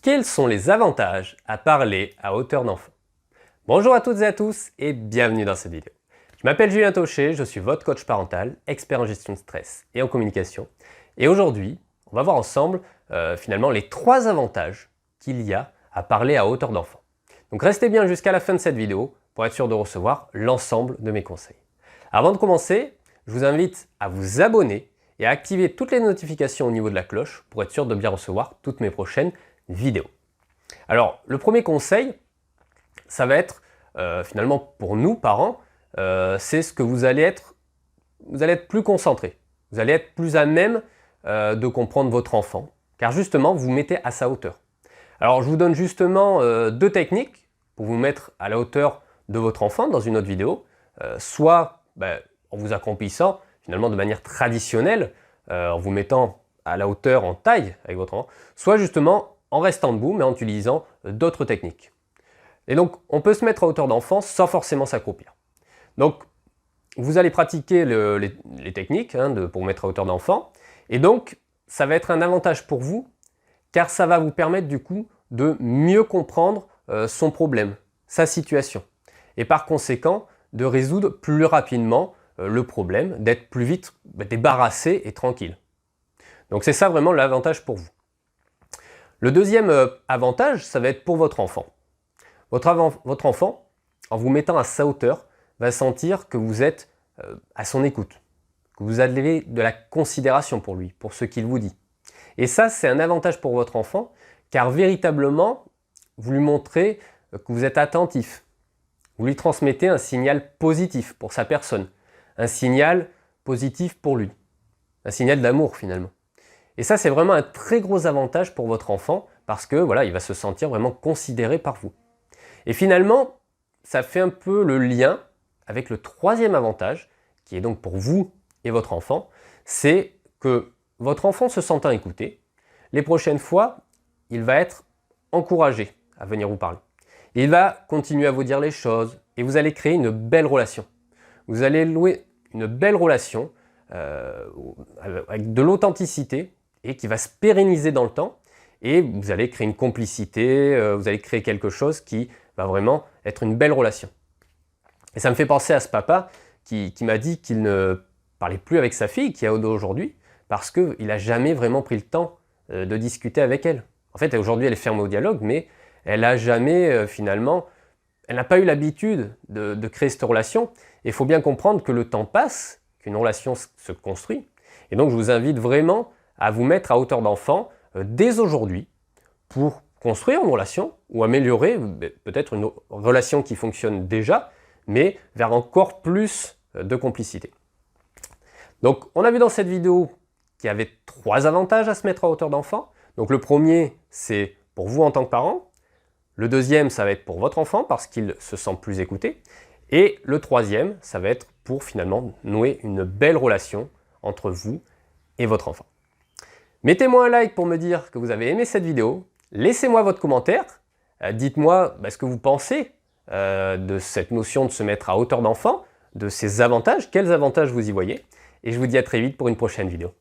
Quels sont les avantages à parler à hauteur d'enfant? Bonjour à toutes et à tous et bienvenue dans cette vidéo. Je m'appelle Julien Taucher, je suis votre coach parental, expert en gestion de stress et en communication. Et aujourd'hui, on va voir ensemble finalement les 3 avantages qu'il y a à parler à hauteur d'enfant. Donc restez bien jusqu'à la fin de cette vidéo pour être sûr de recevoir l'ensemble de mes conseils. Avant de commencer, je vous invite à vous abonner et à activer toutes les notifications au niveau de la cloche pour être sûr de bien recevoir toutes mes prochaines vidéos. Alors, le premier conseil, ça va être finalement pour nous, parents, c'est ce que vous allez être plus concentré. Vous allez être plus à même de comprendre votre enfant, car justement, vous vous mettez à sa hauteur. Alors, je vous donne justement 2 techniques pour vous mettre à la hauteur de votre enfant dans une autre vidéo, soit en vous accroupissant finalement de manière traditionnelle, en vous mettant à la hauteur en taille avec votre enfant, soit justement en restant debout mais en utilisant d'autres techniques. Et donc on peut se mettre à hauteur d'enfant sans forcément s'accroupir. Donc vous allez pratiquer les techniques pour vous mettre à hauteur d'enfant, et donc ça va être un avantage pour vous car ça va vous permettre du coup de mieux comprendre son problème, sa situation, et par conséquent de résoudre plus rapidement le problème, d'être plus vite débarrassé et tranquille. Donc c'est ça vraiment l'avantage pour vous. Le deuxième avantage, ça va être pour votre enfant. Votre enfant, en vous mettant à sa hauteur, va sentir que vous êtes à son écoute, que vous avez de la considération pour lui, pour ce qu'il vous dit. Et ça, c'est un avantage pour votre enfant, car véritablement, vous lui montrez que vous êtes attentif. Vous lui transmettez un signal positif pour sa personne, un signal positif pour lui, un signal d'amour finalement. Et ça, c'est vraiment un très gros avantage pour votre enfant parce que voilà, il va se sentir vraiment considéré par vous. Et finalement, ça fait un peu le lien avec le 3e avantage, qui est donc pour vous et votre enfant, c'est que votre enfant se sentant écouté, les prochaines fois, il va être encouragé à venir vous parler. Il va continuer à vous dire les choses et vous allez créer une belle relation. Vous allez louer une belle relation avec de l'authenticité et qui va se pérenniser dans le temps, et vous allez créer une complicité, vous allez créer quelque chose qui va vraiment être une belle relation. Et ça me fait penser à ce papa qui m'a dit qu'il ne parlait plus avec sa fille, qui a aujourd'hui, parce qu'il n'a jamais vraiment pris le temps de discuter avec elle. En fait, aujourd'hui, elle est fermée au dialogue, mais elle n'a jamais finalement, elle n'a pas eu l'habitude de créer cette relation. Et il faut bien comprendre que le temps passe, qu'une relation se construit. Et donc, je vous invite vraiment à vous mettre à hauteur d'enfant dès aujourd'hui pour construire une relation ou améliorer peut-être une relation qui fonctionne déjà, mais vers encore plus de complicité. Donc, on a vu dans cette vidéo qu'il y avait 3 avantages à se mettre à hauteur d'enfant. Donc, le premier, c'est pour vous en tant que parent. Le deuxième, ça va être pour votre enfant parce qu'il se sent plus écouté. Et le 3e, ça va être pour finalement nouer une belle relation entre vous et votre enfant. Mettez-moi un like pour me dire que vous avez aimé cette vidéo. Laissez-moi votre commentaire. Dites-moi ce que vous pensez de cette notion de se mettre à hauteur d'enfant, de ces avantages, quels avantages vous y voyez. Et je vous dis à très vite pour une prochaine vidéo.